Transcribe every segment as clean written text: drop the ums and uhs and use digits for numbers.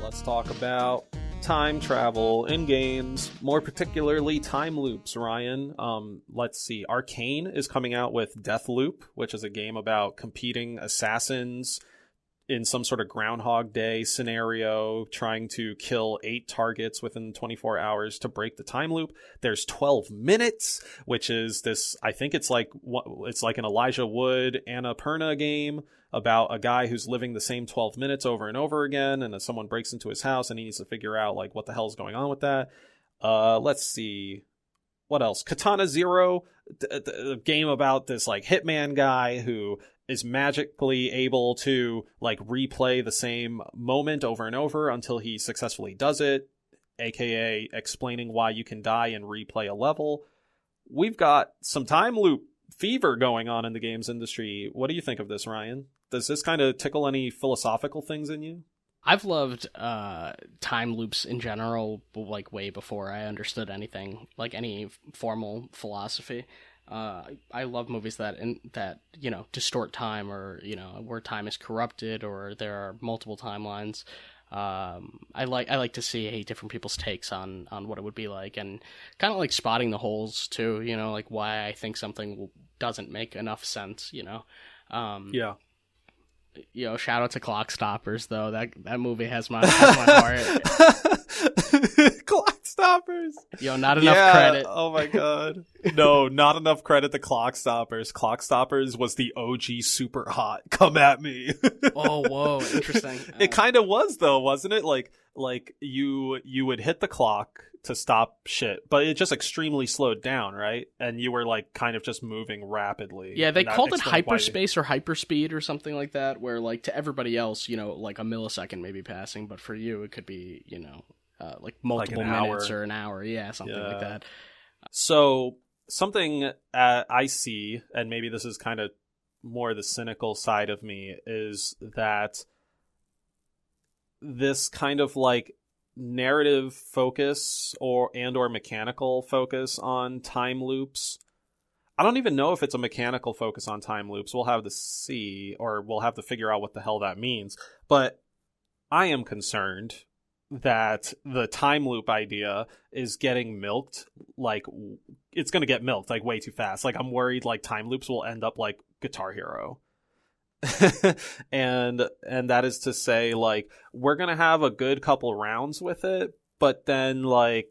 Let's talk about time travel in games, more particularly time loops, Ryan. Let's see. Arcane is coming out with Deathloop, which is a game about competing assassins in some sort of Groundhog Day scenario, trying to kill 8 targets within 24 hours to break the time loop. There's 12 minutes, which is this, I think it's like an Elijah Wood, Annapurna game about a guy who's living the same 12 minutes over and over again, and as someone breaks into his house and he needs to figure out like what the hell's going on with that. Let's see. What else? Katana Zero, a game about this like hitman guy who is magically able to like replay the same moment over and over until he successfully does it, aka explaining why you can die and replay a level. We've got some time loop fever going on in the games industry. What do you think of this, Ryan? Does this kind of tickle any philosophical things in you? I've loved time loops in general, like way before I understood anything, like any formal philosophy. I love movies that distort time, or where time is corrupted, or there are multiple timelines. I like to see different people's takes on what it would be like, and kind of like spotting the holes too. Like why I think something doesn't make enough sense. Yeah. Shout out to Clock Stoppers though. That movie has my heart. Clock Stoppers. Not enough credit. Oh my god. No, not enough credit to Clock Stoppers. Clock Stoppers was the OG super hot. Come at me. Oh, whoa, interesting. It kind of was though, wasn't it? Like you would hit the clock to stop shit, but it just extremely slowed down, right? And you were like kind of just moving rapidly. Yeah, they called it hyperspace or hyperspeed or something like that, where like to everybody else, like a millisecond may be passing, but for you it could be, like multiple like minutes or an hour. Yeah, something like that. So something I see, and maybe this is kind of more the cynical side of me, is that this kind of like narrative focus or mechanical focus on time loops. I don't even know if it's a mechanical focus on time loops. We'll have to see, or we'll have to figure out what the hell that means. But I am concerned that the time loop idea is getting milked. Like it's going to get milked like way too fast. Like I'm worried like time loops will end up like Guitar Hero. and that is to say, like, we're gonna have a good couple rounds with it, but then like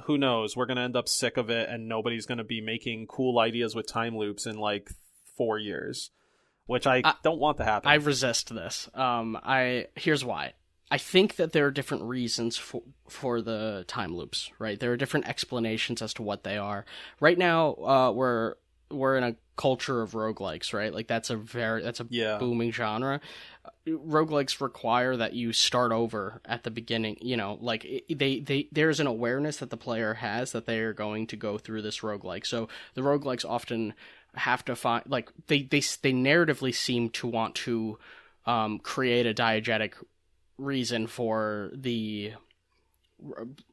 who knows, we're gonna end up sick of it and nobody's gonna be making cool ideas with time loops in like 4 years, which I don't want to happen. I resist this. Here's why. I think that there are different reasons for the time loops, right? There are different explanations as to what they are. Right now, we're in a culture of roguelikes, right? Like that's a booming genre. Roguelikes require that you start over at the beginning, like there's an awareness that the player has that they are going to go through this roguelike. So the roguelikes often have to find, like they narratively seem to want to create a diegetic reason for the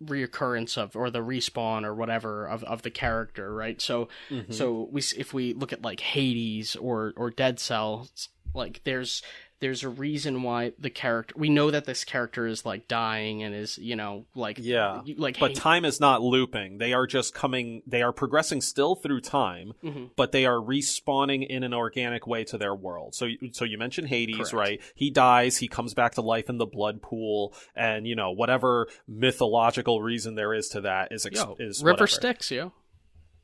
reoccurrence of, or the respawn or whatever of the character, right? So if we look at like Hades or Dead Cells, like there's a reason why the character, we know that this character is like dying and is but time is not looping. They are just they are progressing still through time, but they are respawning in an organic way to their world. So you mentioned Hades. Correct. Right? He dies, he comes back to life in the blood pool, and whatever mythological reason there is to that is River Styx,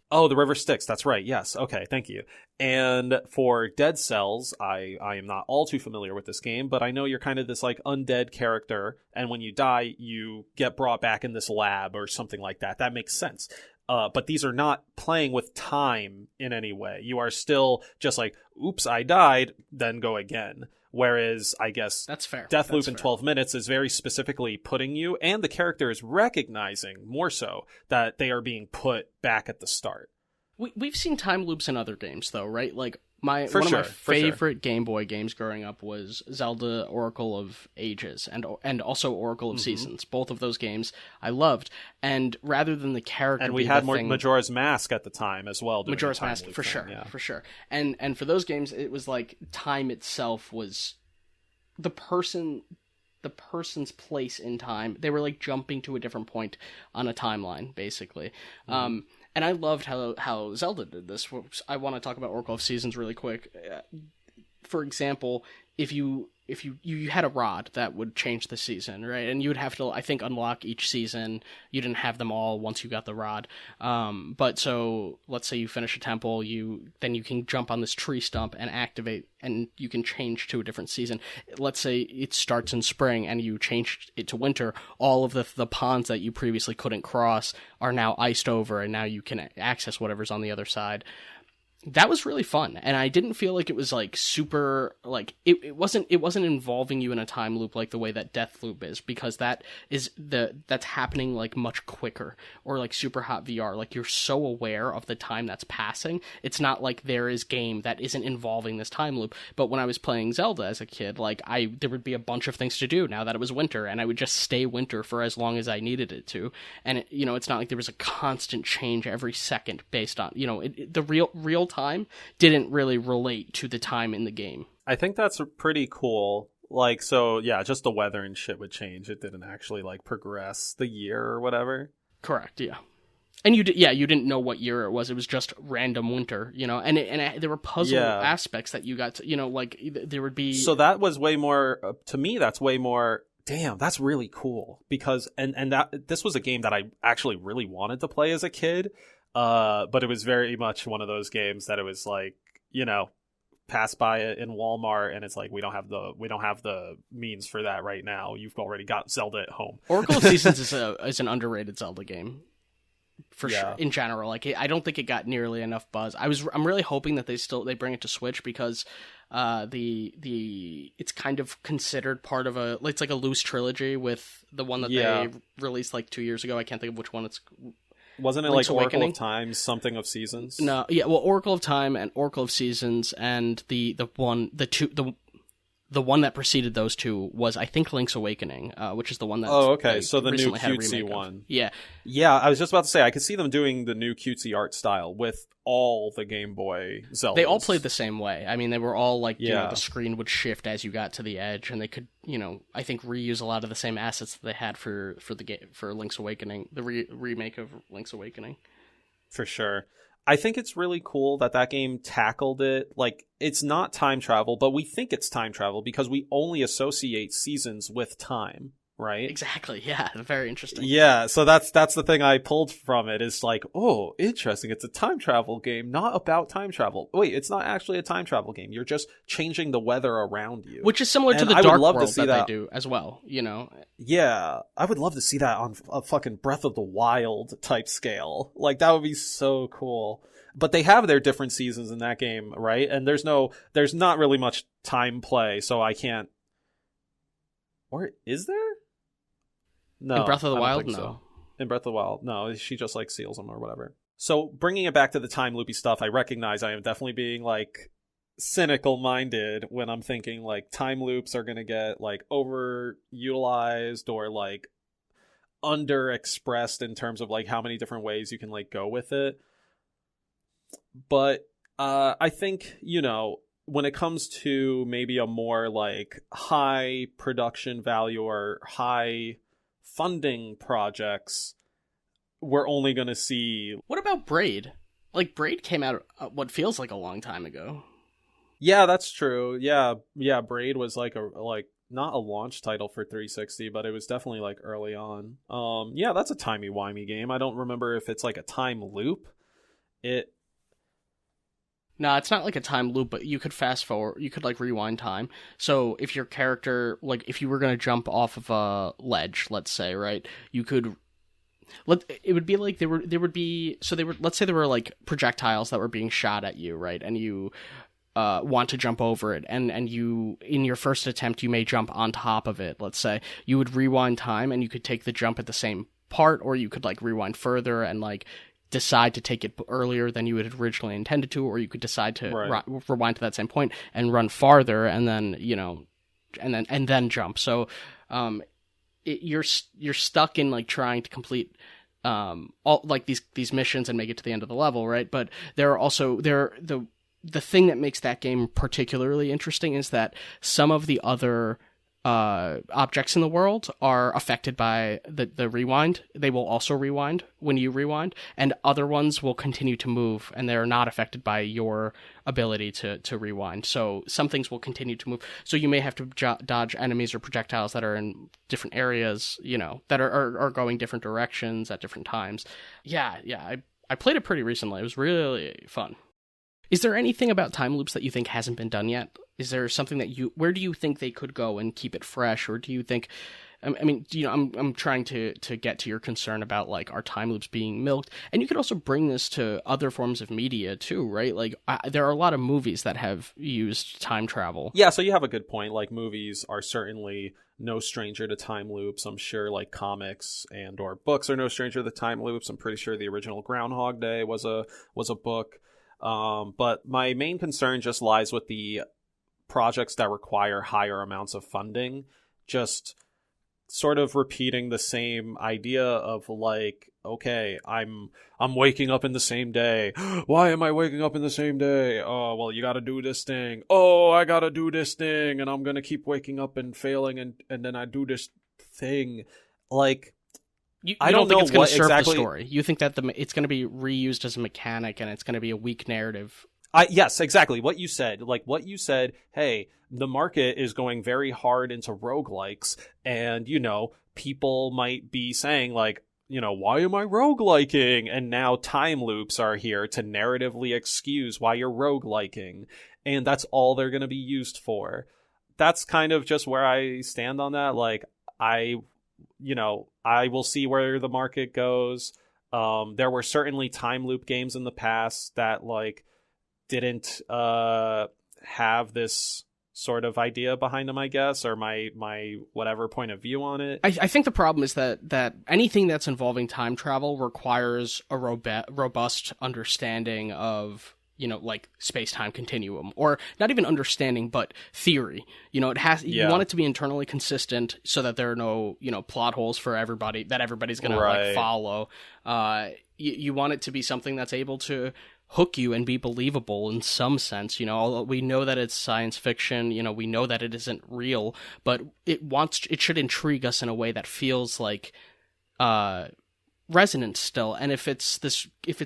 Oh, the river Styx. That's right. Yes. Okay. Thank you. And for Dead Cells, I am not all too familiar with this game, but I know you're kind of this like undead character, and when you die, you get brought back in this lab or something like that. That makes sense. But these are not playing with time in any way. You are still just like, oops, I died, then go again. Whereas, I guess, that's fair. Deathloop in 12 minutes is very specifically putting you, and the character is recognizing more so that they are being put back at the start. We've seen time loops in other games, though, right? Like, one of my favorite Game Boy games growing up was Zelda Oracle of Ages and also Oracle of Seasons. Both of those games I loved. And rather than the character, and we had Majora's Mask at the time as well. Majora's Mask for sure. And for those games, it was like time itself was the person the person's place in time. They were like jumping to a different point on a timeline, basically. And I loved how Zelda did this. I want to talk about Oracle of Seasons really quick. For example, if you had a rod that would change the season, right? And you would have to, I think, unlock each season. You didn't have them all once you got the rod. But so let's say you finish a temple, then you can jump on this tree stump and activate, and you can change to a different season. Let's say it starts in spring and you change it to winter. All of the ponds that you previously couldn't cross are now iced over, and now you can access whatever's on the other side. That was really fun, and I didn't feel like it was like super like it wasn't involving you in a time loop like the way that Deathloop is, because that's happening like much quicker, or like Super Hot VR, like you're so aware of the time that's passing. It's not like there is game that isn't involving this time loop. But when I was playing Zelda as a kid, like there would be a bunch of things to do now that it was winter, and I would just stay winter for as long as I needed it to. And it's not like there was a constant change every second based on the real time didn't really relate to the time in the game. I think that's pretty cool. Like, so yeah, just the weather and shit would change. It didn't actually like progress the year or whatever. Correct. Yeah. And you didn't know what year it was. It was just random winter, and there were puzzle aspects that you got to, like there would be. So that was way more, to me, that's way more, damn, that's really cool, because, and that this was a game that I actually really wanted to play as a kid. But it was very much one of those games that it was like, pass by it in Walmart and it's like, we don't have the means for that right now. You've already got Zelda at home. Oracle of Seasons is an underrated Zelda game. For sure, in general, like I don't think it got nearly enough buzz. I'm really hoping that they bring it to Switch, because it's kind of considered part of it's like a loose trilogy with the one that they released like 2 years ago. I can't think of which one it's. Wasn't it Link's like Awakening? Oracle of Time, something of Seasons? No, yeah, well, Oracle of Time and Oracle of Seasons, and the one that preceded those two was, I think, Link's Awakening, which is the one that. Oh, okay. So the new cutesy one. Yeah. Yeah, I was just about to say, I could see them doing the new cutesy art style with all the Game Boy Zeldas. They all played the same way. I mean, they were all like, the screen would shift as you got to the edge, and they could, I think, reuse a lot of the same assets that they had for Link's Awakening, the remake of Link's Awakening. For sure. I think it's really cool that game tackled it. Like, it's not time travel, but we think it's time travel because we only associate seasons with time, right? Exactly. Yeah. Very interesting. Yeah. So that's the thing I pulled from it, is like, oh, interesting. It's a time travel game, not about time travel. Wait, it's not actually a time travel game. You're just changing the weather around you. Which is similar to the Dark World that they do as well, Yeah. I would love to see that on a fucking Breath of the Wild type scale. Like, that would be so cool. But they have their different seasons in that game, right? And there's not really much time play, so I can't. Or is there? No. In Breath of the Wild, no. So. In Breath of the Wild, no. She just like seals them or whatever. So bringing it back to the time loopy stuff, I recognize I am definitely being like cynical minded when I'm thinking like time loops are gonna get like overutilized or like underexpressed in terms of like how many different ways you can like go with it. But I think, when it comes to maybe a more like high production value or high funding projects, we're only going to see. What about Braid? Like, Braid came out what feels like a long time ago. Yeah, that's true. Yeah, Braid was like not a launch title for 360, but it was definitely like early on. Yeah, that's a timey-wimey game. I don't remember if it's like a time loop. No, it's not like a time loop, but you could fast forward. You could like rewind time. So if your character, like if you were going to jump off of a ledge, let's say, right, you could. It would be like let's say there were like projectiles that were being shot at you, right, and you want to jump over it, and you, in your first attempt, you may jump on top of it. Let's say you would rewind time, and you could take the jump at the same part, or you could like rewind further and like decide to take it earlier than you had originally intended to, or you could decide to rewind to that same point and run farther, and then and then jump. So you're stuck in like trying to complete all like these missions and make it to the end of the level, right? But there are also the thing that makes that game particularly interesting is that some of the other objects in the world are affected by the rewind. They will also rewind when you rewind, and other ones will continue to move, and they're not affected by your ability to rewind. So some things will continue to move. So you may have to dodge enemies or projectiles that are in different areas, that are going different directions at different times. Yeah, I played it pretty recently. It was really fun. Is there anything about time loops that you think hasn't been done yet? Is there something where do you think they could go and keep it fresh? Or do you think, I'm trying to get to your concern about, like, are time loops being milked? And you could also bring this to other forms of media too, right? Like, there are a lot of movies that have used time travel. Yeah, so you have a good point. Like, movies are certainly no stranger to time loops. I'm sure, like, comics and or books are no stranger to time loops. I'm pretty sure the original Groundhog Day was a book. But my main concern just lies with the projects that require higher amounts of funding, just sort of repeating the same idea of, like, okay, I'm waking up in the same day. Why am I waking up in the same day? Oh, well, you gotta do this thing. Oh, I gotta do this thing, and I'm gonna keep waking up and failing, and then I do this thing. Like, I don't think it's going to serve the story. You think that it's going to be reused as a mechanic, and it's going to be a weak narrative. Yes, exactly. What you said, hey, the market is going very hard into roguelikes, and, people might be saying, like, why am I rogueliking? And now time loops are here to narratively excuse why you're rogueliking, and that's all they're going to be used for. That's kind of just where I stand on that. Like, I will see where the market goes. There were certainly time loop games in the past that, like, didn't have this sort of idea behind them, I guess, or my whatever point of view on it. I think the problem is that anything that's involving time travel requires a robust understanding of, like, space-time continuum, or not even understanding, but theory. It has, you want it to be internally consistent so that there are no, plot holes for everybody that everybody's going to like follow. You want it to be something that's able to hook you and be believable in some sense. Although we know that it's science fiction, we know that it isn't real, but it should intrigue us in a way that feels like, resonant still. And if it's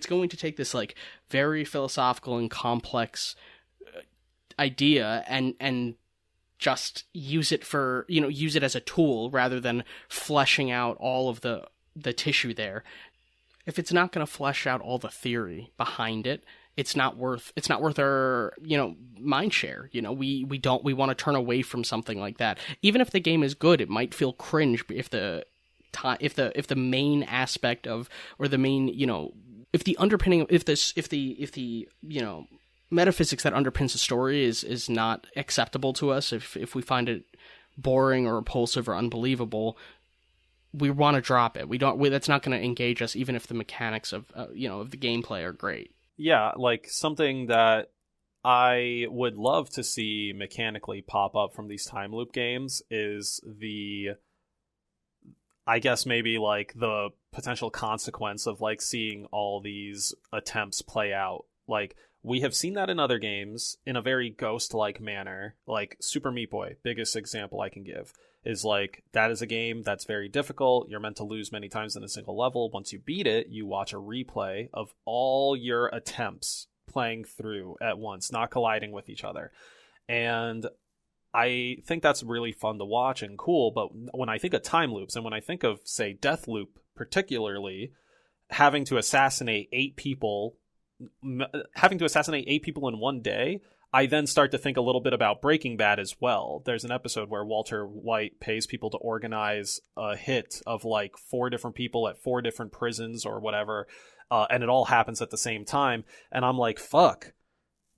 going to take this, like, very philosophical and complex idea and just use it for, use it as a tool rather than fleshing out all of the tissue there, if it's not going to flesh out all the theory behind it, it's not worth our, mind share. We want to turn away from something like that. Even if the game is good, it might feel cringe if the main aspect of, or the main, if the underpinning, if the metaphysics that underpins the story is not acceptable to us, if we find it boring or repulsive or unbelievable, we want to drop it. That's not going to engage us, even if the mechanics of of the gameplay are great. Yeah, like, something that I would love to see mechanically pop up from these time loop games is I guess maybe, like, the potential consequence of, like, seeing all these attempts play out. Like, we have seen that in other games in a very Ghost-like manner. Like, Super Meat Boy, biggest example I can give, is, like, that is a game that's very difficult. You're meant to lose many times in a single level. Once you beat it, you watch a replay of all your attempts playing through at once, not colliding with each other. And I think that's really fun to watch and cool, but when I think of time loops, and when I think of, say, Deathloop particularly, having to assassinate 8 people in one day, I then start to think a little bit about Breaking Bad as well. There's an episode where Walter White pays people to organize a hit of, like, 4 different people at 4 different prisons or whatever, and it all happens at the same time, and I'm like, fuck.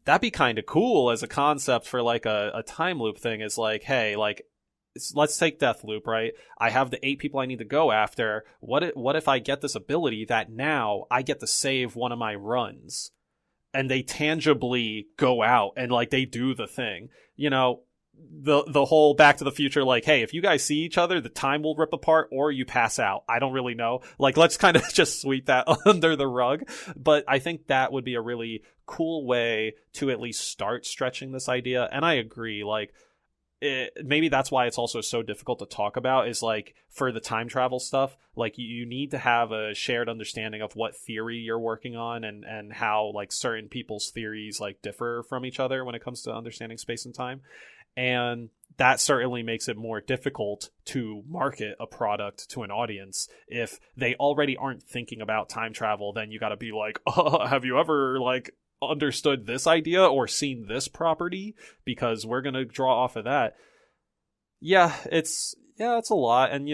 That'd be kind of cool as a concept for, like, a time loop thing. Is like, hey, like, let's take Deathloop, right? I have the 8 people I need to go after. What if I get this ability that now I get to save one of my runs, and they tangibly go out and, like, they do the thing? The whole Back to the Future, like, hey, if you guys see each other, the time will rip apart or you pass out. I don't really know. Like, let's kind of just sweep that under the rug. But I think that would be a really cool way to at least start stretching this idea. And I agree, like, maybe that's why it's also so difficult to talk about, is like for the time travel stuff, like you need to have a shared understanding of what theory you're working on, and how like certain people's theories like differ from each other when it comes to understanding space and time. And that certainly makes it more difficult to market a product to an audience. If they already aren't thinking about time travel, then you got to be like, oh, have you ever like understood this idea or seen this property, because we're going to draw off of that. It's a lot. And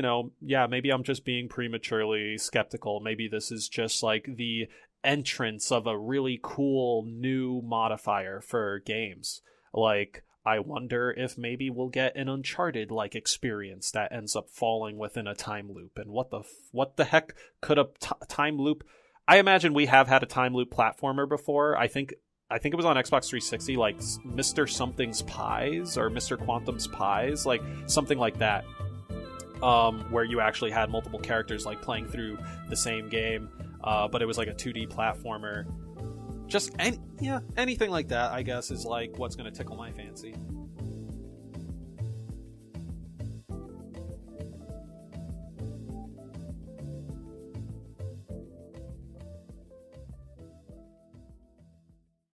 maybe I'm just being prematurely skeptical. Maybe this is just like the entrance of a really cool new modifier for games. Like, I wonder if maybe we'll get an Uncharted like experience that ends up falling within a time loop. And what the heck could a time loop? I imagine we have had a time loop platformer before. I think it was on Xbox 360, like Mr. Something's Pies or Mr. Quantum's Pies, like something like that, where you actually had multiple characters like playing through the same game, but it was like a 2D platformer. Just anything like that, I guess, is like what's going to tickle my fancy.